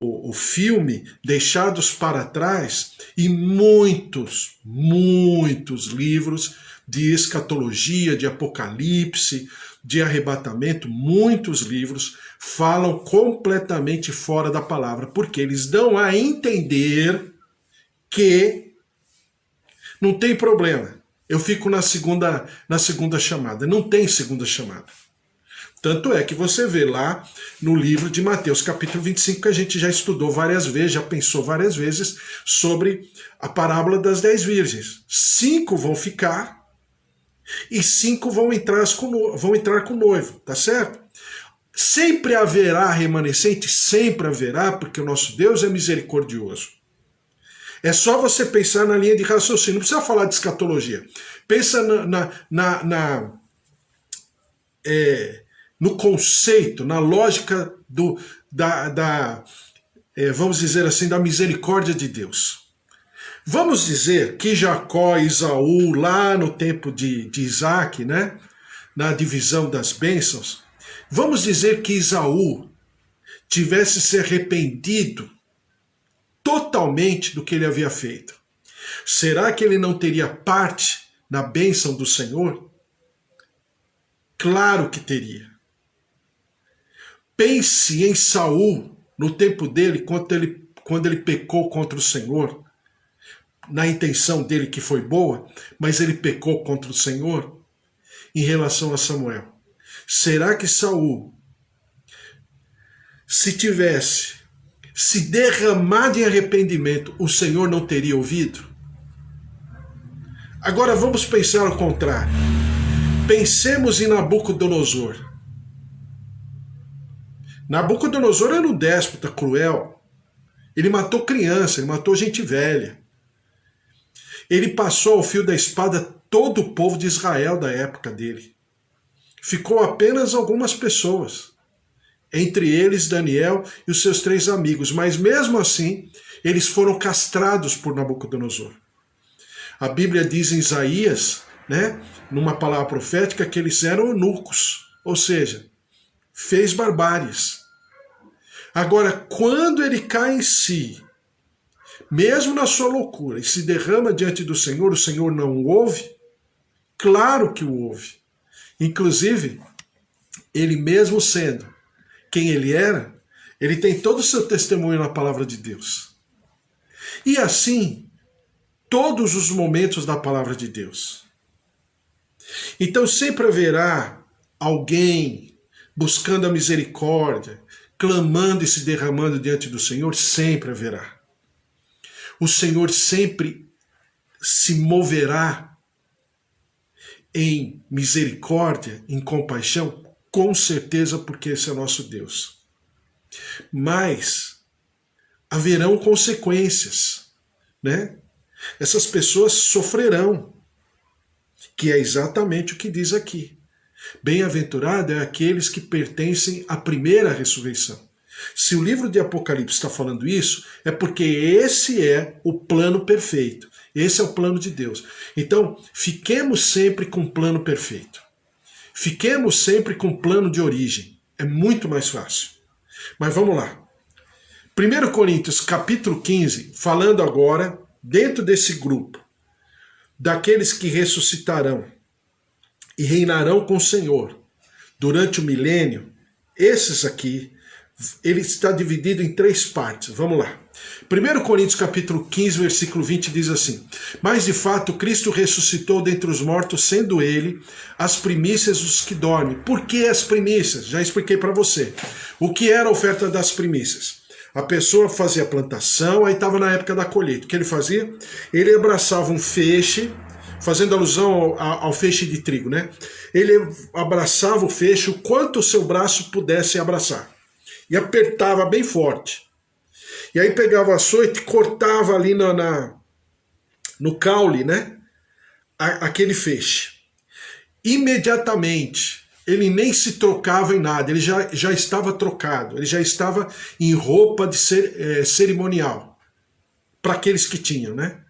o filme Deixados para Trás, e muitos livros de escatologia, de apocalipse, de arrebatamento, muitos livros falam completamente fora da palavra, porque eles dão a entender que não tem problema, eu fico na segunda chamada. Não tem segunda chamada. Tanto é que você vê lá no livro de Mateus, capítulo 25, que a gente já estudou várias vezes, já pensou várias vezes sobre a parábola das 10 virgens. 5 vão ficar e 5 vão entrar com o noivo, tá certo? Sempre haverá remanescente, sempre haverá, porque o nosso Deus é misericordioso. É só você pensar na linha de raciocínio, não precisa falar de escatologia. Pensa no conceito, na lógica vamos dizer assim, da misericórdia de Deus. Vamos dizer que Jacó e Esaú, lá no tempo de Isaac, né, na divisão das bênçãos, vamos dizer que Esaú tivesse se arrependido totalmente do que ele havia feito. Será que ele não teria parte na bênção do Senhor? Claro que teria. Pense em Saul, no tempo dele, quando ele pecou contra o Senhor, na intenção dele que foi boa, mas ele pecou contra o Senhor em relação a Samuel. Será que Saul, se tivesse se derramado em arrependimento, o Senhor não teria ouvido? Agora vamos pensar ao contrário. Pensemos em Nabucodonosor. Nabucodonosor era um déspota cruel. Ele matou criança, ele matou gente velha. Ele passou ao fio da espada todo o povo de Israel da época dele. Ficou apenas algumas pessoas, entre eles Daniel e os seus 3 amigos, mas mesmo assim eles foram castrados por Nabucodonosor. A Bíblia diz em Isaías, né, numa palavra profética, que eles eram eunucos, ou seja, fez barbáries. Agora, quando ele cai em si, mesmo na sua loucura, e se derrama diante do Senhor, o Senhor não o ouve? Claro que o ouve. Inclusive, ele mesmo sendo quem ele era, ele tem todo o seu testemunho na palavra de Deus. E assim, todos os momentos da palavra de Deus. Então sempre haverá alguém buscando a misericórdia, clamando e se derramando diante do Senhor, sempre haverá. O Senhor sempre se moverá em misericórdia, em compaixão, com certeza, porque esse é o nosso Deus. Mas haverão consequências, né? Essas pessoas sofrerão, que é exatamente o que diz aqui. Bem-aventurado é aqueles que pertencem à primeira ressurreição. Se o livro de Apocalipse está falando isso, é porque esse é o plano perfeito. Esse é o plano de Deus. Então, fiquemos sempre com o plano perfeito. Fiquemos sempre com o plano de origem. É muito mais fácil. Mas vamos lá. 1 Coríntios capítulo 15, falando agora, dentro desse grupo, daqueles que ressuscitarão e reinarão com o Senhor durante o milênio, esses aqui, ele está dividido em 3 partes. Vamos lá. 1 Coríntios capítulo 15, versículo 20 diz assim: mas de fato Cristo ressuscitou dentre os mortos, sendo ele as primícias dos que dormem. Por que as primícias? Já expliquei para você. O que era a oferta das primícias? A pessoa fazia a plantação, aí estava na época da colheita. O que ele fazia? Ele abraçava um feixe, fazendo alusão ao feixe de trigo, né? Ele abraçava o feixe o quanto o seu braço pudesse abraçar. E apertava bem forte. E aí pegava o açoite e cortava ali no caule, né? Aquele feixe. Imediatamente, ele nem se trocava em nada, ele já estava trocado, ele já estava em roupa de cerimonial. Para aqueles que tinham, né?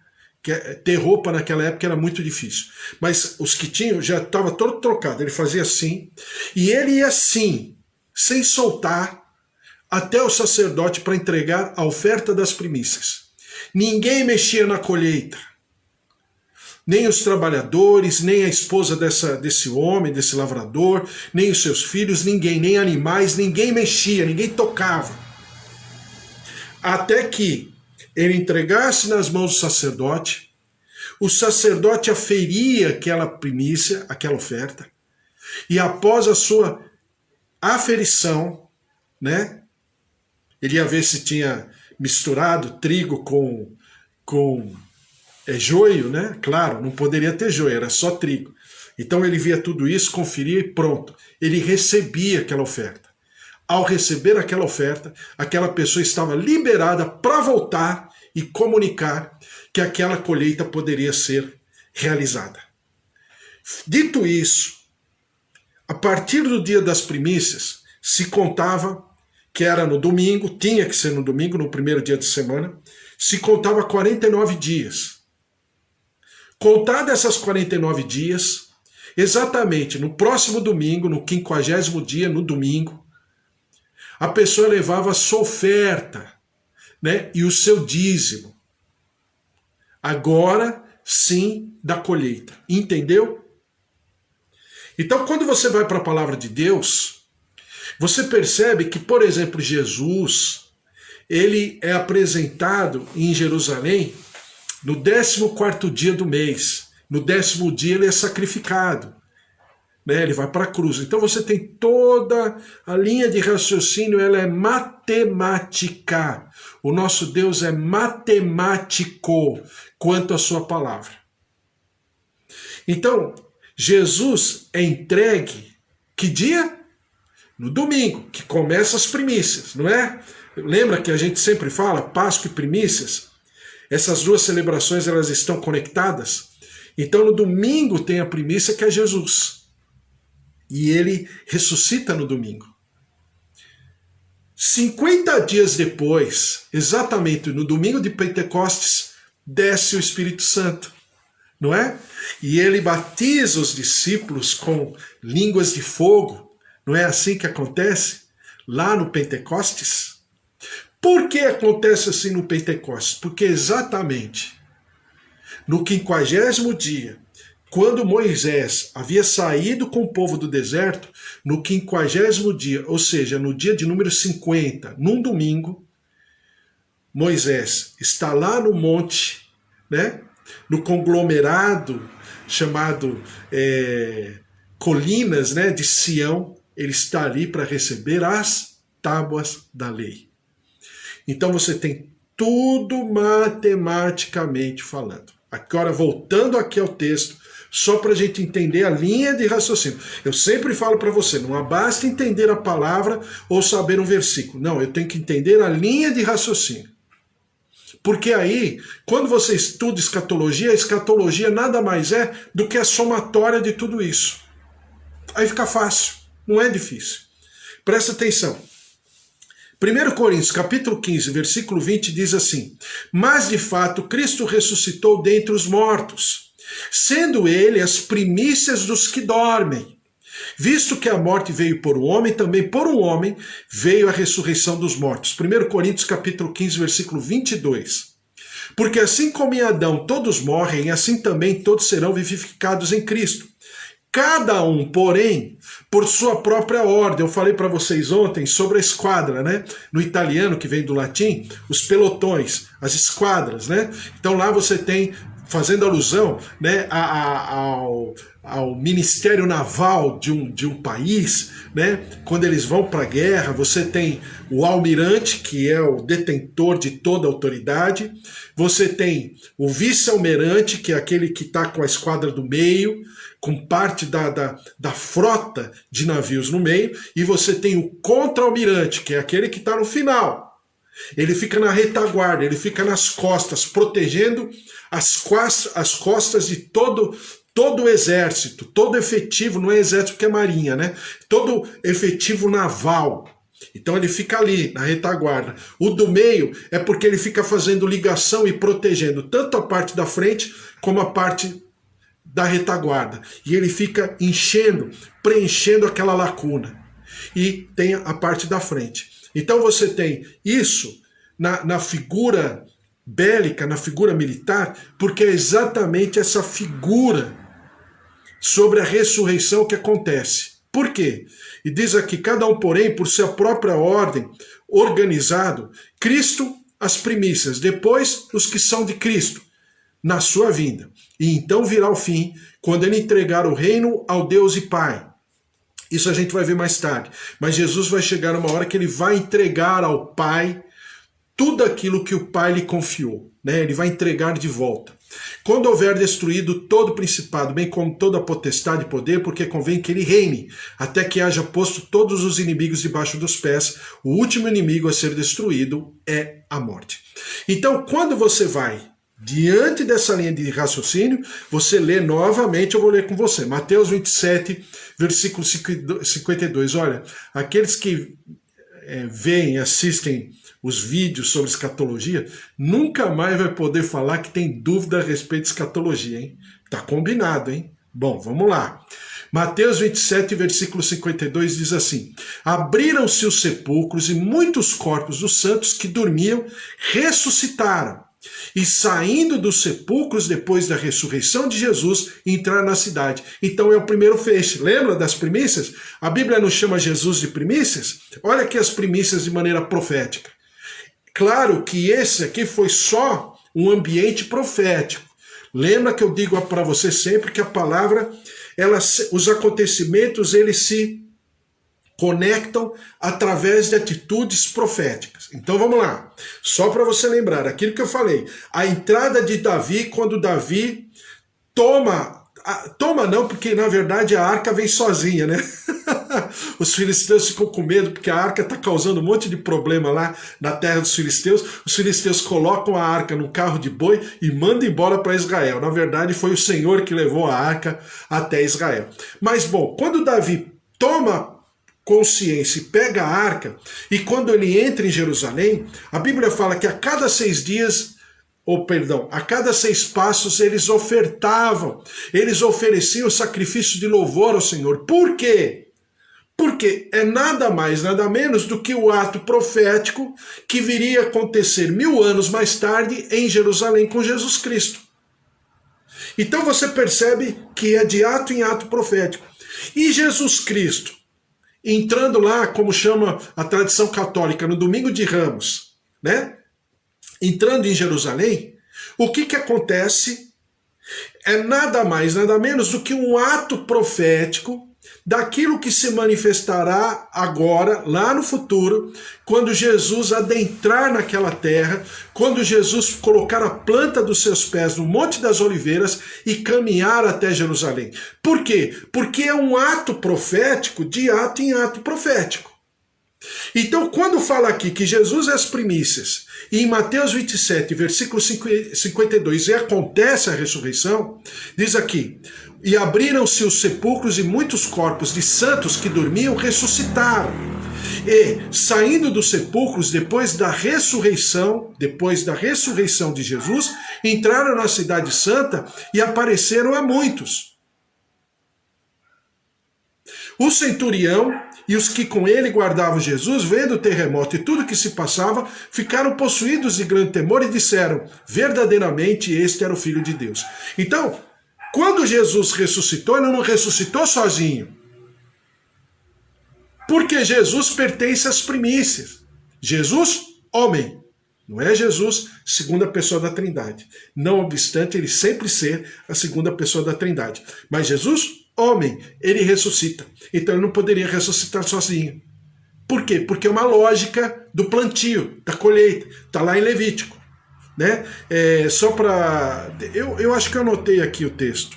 Ter roupa naquela época era muito difícil. Mas os que tinham já estava todo trocado. Ele fazia assim, e ele ia assim, sem soltar, até o sacerdote para entregar a oferta das primícias. Ninguém mexia na colheita. Nem os trabalhadores, nem a esposa desse homem, desse lavrador, nem os seus filhos, ninguém, nem animais, ninguém mexia, ninguém tocava. Até que ele entregasse nas mãos do sacerdote, o sacerdote aferia aquela primícia, aquela oferta, e após a sua aferição, né, ele ia ver se tinha misturado trigo com joio, né? Claro, não poderia ter joio, era só trigo. Então ele via tudo isso, conferia e pronto. Ele recebia aquela oferta. Ao receber aquela oferta, aquela pessoa estava liberada para voltar e comunicar que aquela colheita poderia ser realizada. Dito isso, a partir do dia das primícias, se contava que era no domingo, tinha que ser no domingo, no primeiro dia de semana, se contava 49 dias. Contado essas 49 dias, exatamente no próximo domingo, no 50º dia, no domingo, a pessoa levava a sua oferta, né, e o seu dízimo. Agora sim da colheita. Entendeu? Então, quando você vai para a palavra de Deus, você percebe que, por exemplo, Jesus, ele é apresentado em Jerusalém no 14º dia do mês. No 10º dia ele é sacrificado, né? Ele vai para a cruz. Então você tem toda a linha de raciocínio, ela é matemática. O nosso Deus é matemático quanto à sua palavra. Então, Jesus é entregue que dia? No domingo, que começa as primícias, não é? Lembra que a gente sempre fala Páscoa e primícias? Essas duas celebrações, elas estão conectadas. Então no domingo tem a primícia, que é Jesus. E ele ressuscita no domingo. 50 dias depois, exatamente no domingo de Pentecostes, desce o Espírito Santo, não é? E ele batiza os discípulos com línguas de fogo. Não é assim que acontece lá no Pentecostes? Por que acontece assim no Pentecostes? Porque exatamente no 50º dia, quando Moisés havia saído com o povo do deserto, no 50º dia, ou seja, no dia de número 50, num domingo, Moisés está lá no monte, né, no conglomerado chamado Colinas, né, de Sião. Ele está ali para receber as tábuas da lei. Então você tem tudo matematicamente falando. Agora, voltando aqui ao texto, só para a gente entender a linha de raciocínio. Eu sempre falo para você, não basta entender a palavra ou saber um versículo. Não, eu tenho que entender a linha de raciocínio. Porque aí, quando você estuda escatologia, a escatologia nada mais é do que a somatória de tudo isso. Aí fica fácil, não é difícil. Presta atenção. 1 Coríntios, capítulo 15, versículo 20, diz assim: mas de fato Cristo ressuscitou dentre os mortos, sendo ele as primícias dos que dormem. Visto que a morte veio por um homem, também por um homem veio a ressurreição dos mortos. 1 Coríntios capítulo 15, versículo 22. Porque assim como em Adão todos morrem, assim também todos serão vivificados em Cristo. Cada um, porém, por sua própria ordem. Eu falei para vocês ontem sobre a esquadra, né? No italiano, que vem do latim, os pelotões, as esquadras, né? Então lá você tem, fazendo alusão, né, ao ministério naval de um país, né? Quando eles vão para a guerra, você tem o almirante, que é o detentor de toda a autoridade, você tem o vice-almirante, que é aquele que está com a esquadra do meio, com parte da frota de navios no meio, e você tem o contra-almirante, que é aquele que está no final. Ele fica na retaguarda, ele fica nas costas, protegendo as costas de todo o exército, todo efetivo, não é exército porque é marinha, né? Todo efetivo naval. Então ele fica ali, na retaguarda. O do meio é porque ele fica fazendo ligação e protegendo tanto a parte da frente como a parte da retaguarda. E ele fica enchendo, preenchendo aquela lacuna. E tem a parte da frente. Então você tem isso na figura bélica, na figura militar, porque é exatamente essa figura sobre a ressurreição que acontece. Por quê? E diz aqui, cada um, porém, por sua própria ordem, organizado, Cristo as primícias, depois os que são de Cristo, na sua vinda. E então virá o fim, quando ele entregar o reino ao Deus e Pai. Isso a gente vai ver mais tarde. Mas Jesus vai chegar uma hora que ele vai entregar ao Pai tudo aquilo que o Pai lhe confiou, né? Ele vai entregar de volta. Quando houver destruído todo o principado, bem como toda a potestade e poder, porque convém que ele reine, até que haja posto todos os inimigos debaixo dos pés, o último inimigo a ser destruído é a morte. Então, quando você vai diante dessa linha de raciocínio, você lê novamente, eu vou ler com você, Mateus 27, versículo 52. Olha, aqueles que veem, assistem os vídeos sobre escatologia, nunca mais vai poder falar que tem dúvida a respeito de escatologia, hein? Tá combinado, hein? Bom, vamos lá. Mateus 27, versículo 52 diz assim: abriram-se os sepulcros e muitos corpos dos santos que dormiam ressuscitaram. E saindo dos sepulcros depois da ressurreição de Jesus, entraram na cidade. Então é o primeiro feixe. Lembra das primícias? A Bíblia não chama Jesus de primícias? Olha aqui as primícias de maneira profética. Claro que esse aqui foi só um ambiente profético. Lembra que eu digo para você sempre que a palavra, os acontecimentos, eles se conectam através de atitudes proféticas. Então vamos lá. Só para você lembrar, aquilo que eu falei. A entrada de Davi, quando Davi toma não, porque na verdade a arca vem sozinha, né? Os filisteus ficam com medo porque a arca está causando um monte de problema lá na terra dos filisteus. Os filisteus colocam a arca num carro de boi e mandam embora para Israel. Na verdade foi o Senhor que levou a arca até Israel. Mas bom, quando Davi toma consciência e pega a arca, e quando ele entra em Jerusalém, a Bíblia fala que a cada 6 dias, a cada 6 passos eles ofertavam, eles ofereciam o sacrifício de louvor ao Senhor. Por quê? Porque é nada mais, nada menos do que o ato profético que viria a acontecer 1000 anos mais tarde em Jerusalém com Jesus Cristo. Então você percebe que é de ato em ato profético. E Jesus Cristo, entrando lá, como chama a tradição católica, no domingo de Ramos, né? Entrando em Jerusalém, o que acontece é nada mais, nada menos do que um ato profético daquilo que se manifestará agora, lá no futuro, quando Jesus adentrar naquela terra, quando Jesus colocar a planta dos seus pés no Monte das Oliveiras e caminhar até Jerusalém. Por quê? Porque é um ato profético de ato em ato profético. Então, quando fala aqui que Jesus é as primícias, e em Mateus 27, versículo 52, e acontece a ressurreição, diz aqui: e abriram-se os sepulcros e muitos corpos de santos que dormiam ressuscitaram. E, saindo dos sepulcros depois da ressurreição de Jesus, entraram na cidade santa e apareceram a muitos. O centurião e os que com ele guardavam Jesus, vendo o terremoto e tudo que se passava, ficaram possuídos de grande temor e disseram: verdadeiramente este era o Filho de Deus. Então, quando Jesus ressuscitou, ele não ressuscitou sozinho. Porque Jesus pertence às primícias. Jesus, homem. Não é Jesus, segunda pessoa da Trindade. Não obstante ele sempre ser a segunda pessoa da Trindade. Mas Jesus, homem, ele ressuscita. Então ele não poderia ressuscitar sozinho. Por quê? Porque é uma lógica do plantio, da colheita. Está lá em Levítico. Né? Só para... Eu acho que eu anotei aqui o texto.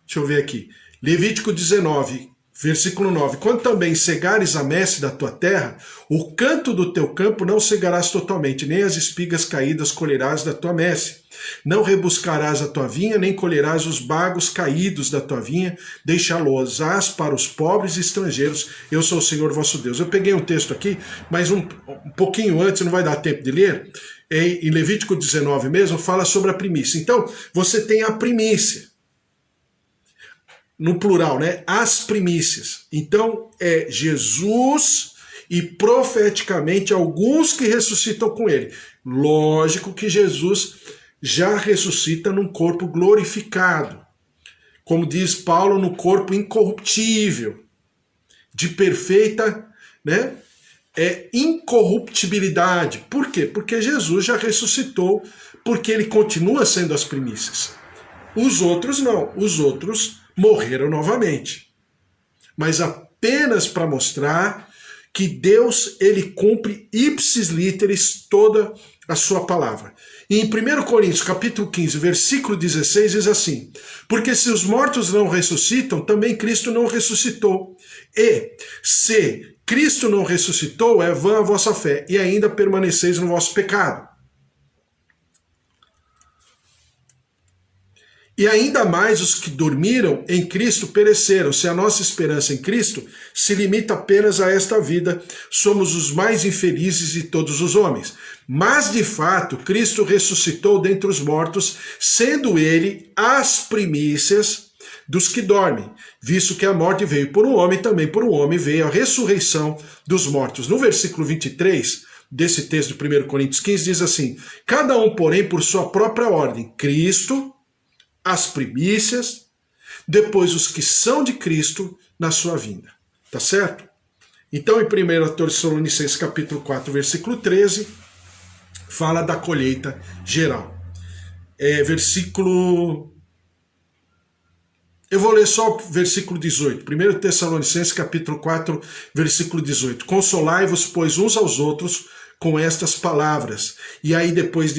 Deixa eu ver aqui. Levítico 19, versículo 9. Quando também cegares a messe da tua terra, o canto do teu campo não cegarás totalmente, nem as espigas caídas colherás da tua messe. Não rebuscarás a tua vinha, nem colherás os bagos caídos da tua vinha, deixá-los-ás para os pobres e estrangeiros. Eu sou o Senhor vosso Deus. Eu peguei um texto aqui, mas um pouquinho antes, não vai dar tempo de ler. Em Levítico 19 mesmo, fala sobre a primícia. Então, você tem a primícia. No plural, né? As primícias. Então, é Jesus e profeticamente alguns que ressuscitam com ele. Lógico que Jesus já ressuscita num corpo glorificado, como diz Paulo, no corpo incorruptível, de perfeita, né, incorruptibilidade. Por quê? Porque Jesus já ressuscitou, porque ele continua sendo as primícias. Os outros não, os outros morreram novamente. Mas apenas para mostrar que Deus, ele cumpre ipsis literis toda a sua palavra. E em 1 Coríntios, capítulo 15, versículo 16, diz assim: porque se os mortos não ressuscitam, também Cristo não ressuscitou. E se Cristo não ressuscitou, é vã a vossa fé, e ainda permaneceis no vosso pecado. E ainda mais os que dormiram em Cristo pereceram. Se a nossa esperança em Cristo se limita apenas a esta vida, somos os mais infelizes de todos os homens. Mas, de fato, Cristo ressuscitou dentre os mortos, sendo ele as primícias dos que dormem, visto que a morte veio por um homem, também por um homem veio a ressurreição dos mortos. No versículo 23 desse texto de 1 Coríntios 15 diz assim: cada um, porém, por sua própria ordem, Cristo, as primícias, depois os que são de Cristo na sua vinda. Tá certo? Então, em 1 Tessalonicenses capítulo 4, versículo 13, fala da colheita geral. Eu vou ler só o versículo 18. 1 Tessalonicenses capítulo 4, versículo 18. Consolai-vos, pois, uns aos outros com estas palavras. E aí depois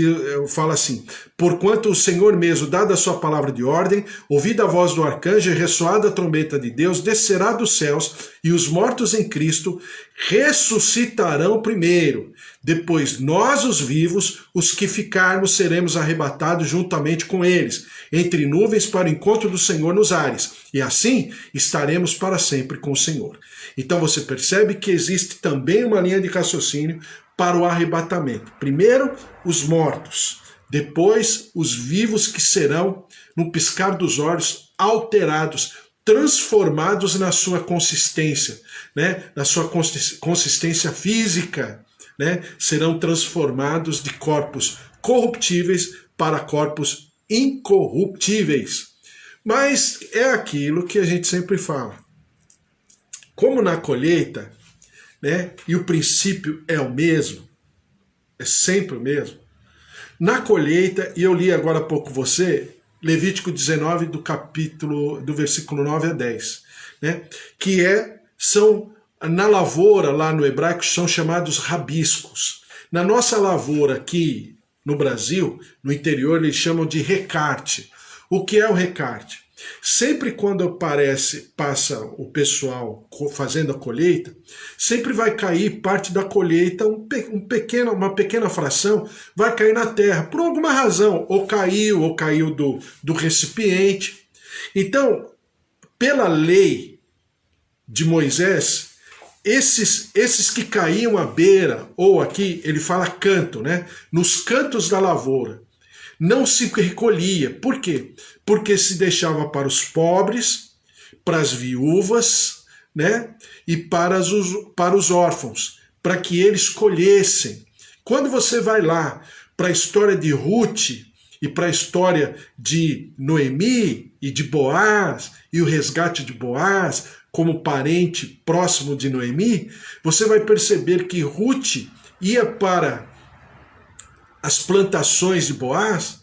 fala assim: porquanto o Senhor mesmo, dada a sua palavra de ordem, ouvida a voz do arcanjo e ressoada a trombeta de Deus, descerá dos céus, e os mortos em Cristo ressuscitarão primeiro. Depois nós, os vivos, os que ficarmos, seremos arrebatados juntamente com eles, entre nuvens para o encontro do Senhor nos ares, e assim estaremos para sempre com o Senhor. Então você percebe que existe também uma linha de raciocínio para o arrebatamento. Primeiro, os mortos. Depois, os vivos que serão, no piscar dos olhos, alterados, transformados na sua consistência, né? Na sua consistência física, né? Serão transformados de corpos corruptíveis para corpos incorruptíveis. Mas é aquilo que a gente sempre fala. Como na colheita, né? E o princípio é o mesmo, é sempre o mesmo. Na colheita, e eu li agora há pouco você, Levítico 19, do versículo 9 a 10, né? Que são, na lavoura, lá no hebraico, são chamados rabiscos. Na nossa lavoura aqui no Brasil, no interior, eles chamam de recarte. O que é o recarte? Sempre quando passa o pessoal fazendo a colheita, sempre vai cair parte da colheita, uma pequena fração, vai cair na terra, por alguma razão, ou caiu do recipiente. Então, pela lei de Moisés, esses que caíam à beira, ou aqui ele fala canto, né? Nos cantos da lavoura, não se recolhia. Por quê? Porque se deixava para os pobres, para as viúvas, né? E para os órfãos, para que eles colhessem. Quando você vai lá para a história de Ruth e para a história de Noemi e de Boaz, e o resgate de Boaz como parente próximo de Noemi, você vai perceber que Ruth ia para as plantações de Boaz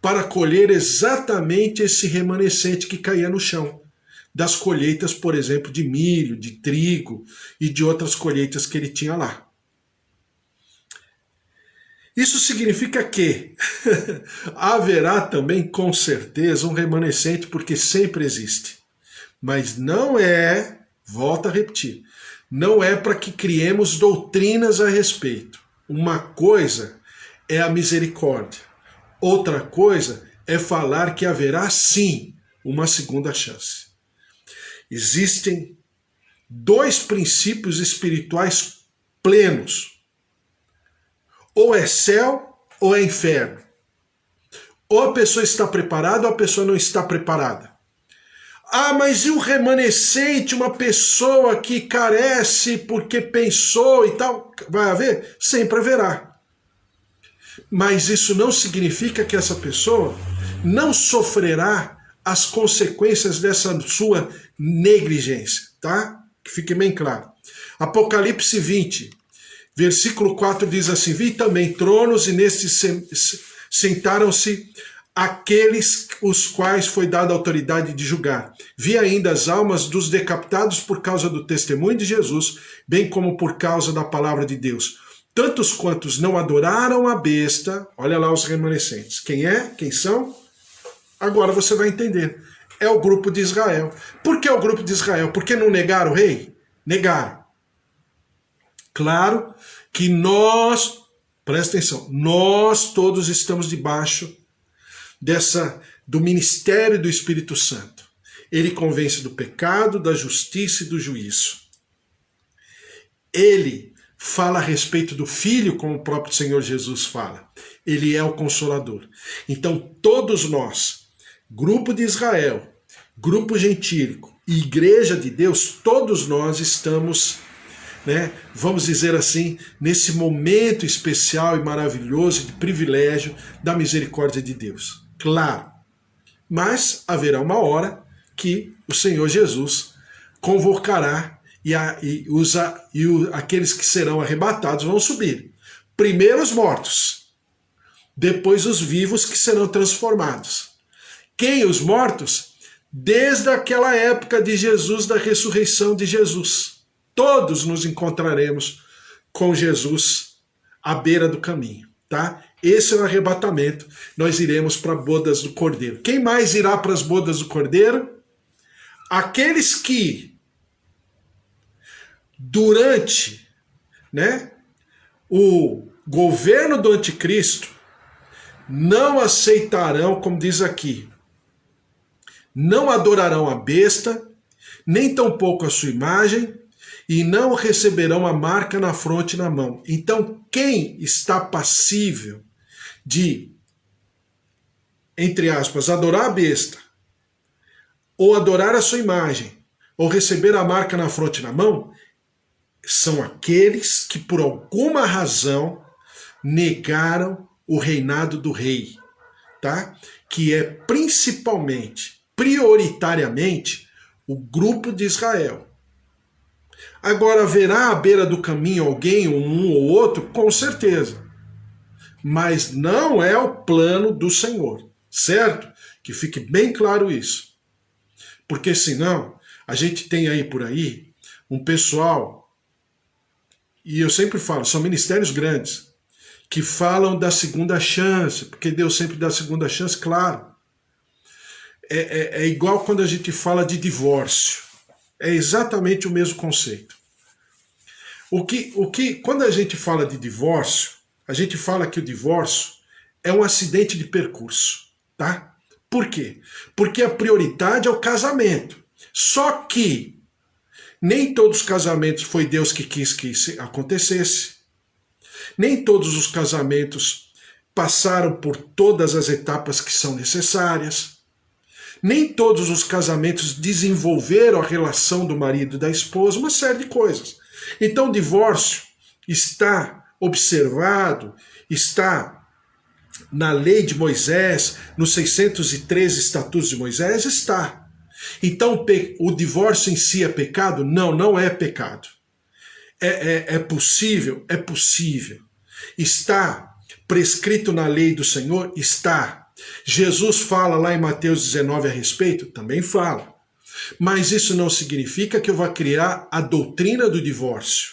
para colher exatamente esse remanescente que caía no chão, das colheitas, por exemplo, de milho, de trigo e de outras colheitas que ele tinha lá. Isso significa que haverá também, com certeza, um remanescente, porque sempre existe. Mas não volto a repetir, não é para que criemos doutrinas a respeito. Uma coisa é a misericórdia. Outra coisa é falar que haverá sim uma segunda chance. Existem dois princípios espirituais plenos. Ou é céu ou é inferno. Ou a pessoa está preparada ou a pessoa não está preparada. Ah, mas e o remanescente, uma pessoa que carece porque pensou e tal? Vai haver? Sempre haverá. Mas isso não significa que essa pessoa não sofrerá as consequências dessa sua negligência, tá? Que fique bem claro. Apocalipse 20, versículo 4 diz assim: vi também tronos e nestes sentaram-se aqueles os quais foi dada a autoridade de julgar. Vi ainda as almas dos decapitados por causa do testemunho de Jesus, bem como por causa da palavra de Deus. Tantos quantos não adoraram a besta, olha lá os remanescentes. Quem é? Quem são? Agora você vai entender. É o grupo de Israel. Por que é o grupo de Israel? Porque não negaram o rei? Negaram. Claro que nós, presta atenção, nós todos estamos debaixo do ministério do Espírito Santo. Ele convence do pecado, da justiça e do juízo. Ele fala a respeito do Filho, como o próprio Senhor Jesus fala. Ele é o Consolador. Então todos nós, grupo de Israel, grupo gentílico e Igreja de Deus, todos nós estamos, vamos dizer assim, nesse momento especial e maravilhoso de privilégio da misericórdia de Deus. Claro, mas haverá uma hora que o Senhor Jesus convocará e aqueles que serão arrebatados vão subir. Primeiro os mortos, depois os vivos que serão transformados. Quem? Os mortos? Desde aquela época de Jesus, da ressurreição de Jesus. Todos nos encontraremos com Jesus à beira do caminho, tá? Esse é o arrebatamento. Nós iremos para bodas do Cordeiro. Quem mais irá para as bodas do Cordeiro? Aqueles que, durante o governo do anticristo, não aceitarão, como diz aqui, não adorarão a besta, nem tampouco a sua imagem, e não receberão a marca na fronte e na mão. Então, quem está passível de, entre aspas, adorar a besta, ou adorar a sua imagem, ou receber a marca na fronte e na mão, são aqueles que por alguma razão negaram o reinado do rei, tá? Que é principalmente, prioritariamente, o grupo de Israel. Agora, haverá à beira do caminho alguém, um ou outro? Com certeza. Mas não é o plano do Senhor, certo? Que fique bem claro isso. Porque senão, a gente tem aí por aí um pessoal, e eu sempre falo, são ministérios grandes, que falam da segunda chance, porque Deus sempre dá a segunda chance, claro. É igual quando a gente fala de divórcio. É exatamente o mesmo conceito. Quando a gente fala de divórcio, a gente fala que o divórcio é um acidente de percurso, tá? Por quê? Porque a prioridade é o casamento. Só que nem todos os casamentos foi Deus que quis que isso acontecesse. Nem todos os casamentos passaram por todas as etapas que são necessárias. Nem todos os casamentos desenvolveram a relação do marido e da esposa, uma série de coisas. Então o divórcio está observado, está na lei de Moisés, nos 613 estatutos de Moisés, está. Então o divórcio em si é pecado? Não, não é pecado. É possível? É possível. Está prescrito na lei do Senhor? Está. Jesus fala lá em Mateus 19 a respeito? Também fala. Mas isso não significa que eu vá criar a doutrina do divórcio.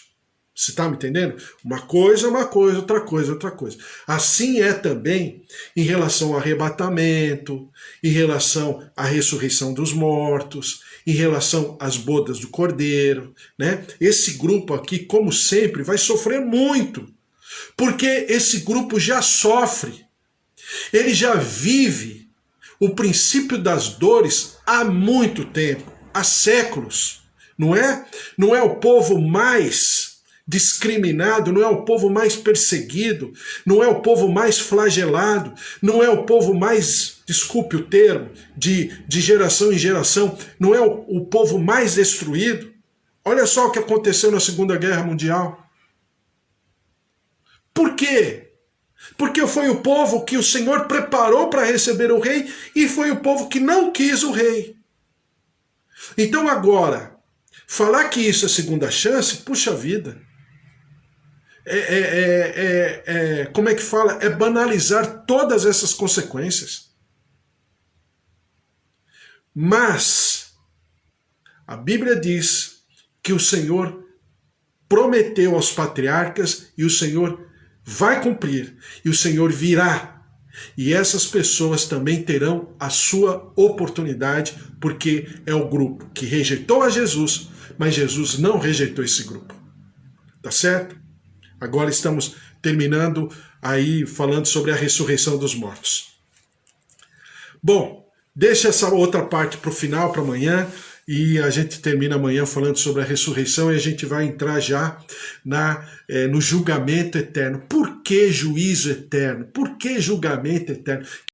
Você está me entendendo? Uma coisa, outra coisa, outra coisa. Assim é também em relação ao arrebatamento, em relação à ressurreição dos mortos, em relação às bodas do Cordeiro, né? Esse grupo aqui, como sempre, vai sofrer muito, porque esse grupo já sofre. Ele já vive o princípio das dores há muito tempo, há séculos, não é? Não é o povo mais discriminado, não é o povo mais perseguido, não é o povo mais flagelado, não é o povo mais, desculpe o termo, de geração em geração, não é o povo mais destruído. Olha só o que aconteceu na Segunda Guerra Mundial. Por quê? Porque foi o povo que o Senhor preparou para receber o rei e foi o povo que não quis o rei. Então agora, falar que isso é segunda chance, puxa vida. Como é que fala? É banalizar todas essas consequências. Mas a Bíblia diz que o Senhor prometeu aos patriarcas e o Senhor vai cumprir, e o Senhor virá. E essas pessoas também terão a sua oportunidade, porque é o grupo que rejeitou a Jesus, mas Jesus não rejeitou esse grupo. Tá certo? Agora estamos terminando aí falando sobre a ressurreição dos mortos. Bom, deixa essa outra parte para o final, para amanhã, e a gente termina amanhã falando sobre a ressurreição e a gente vai entrar já no julgamento eterno. Por que juízo eterno? Por que julgamento eterno?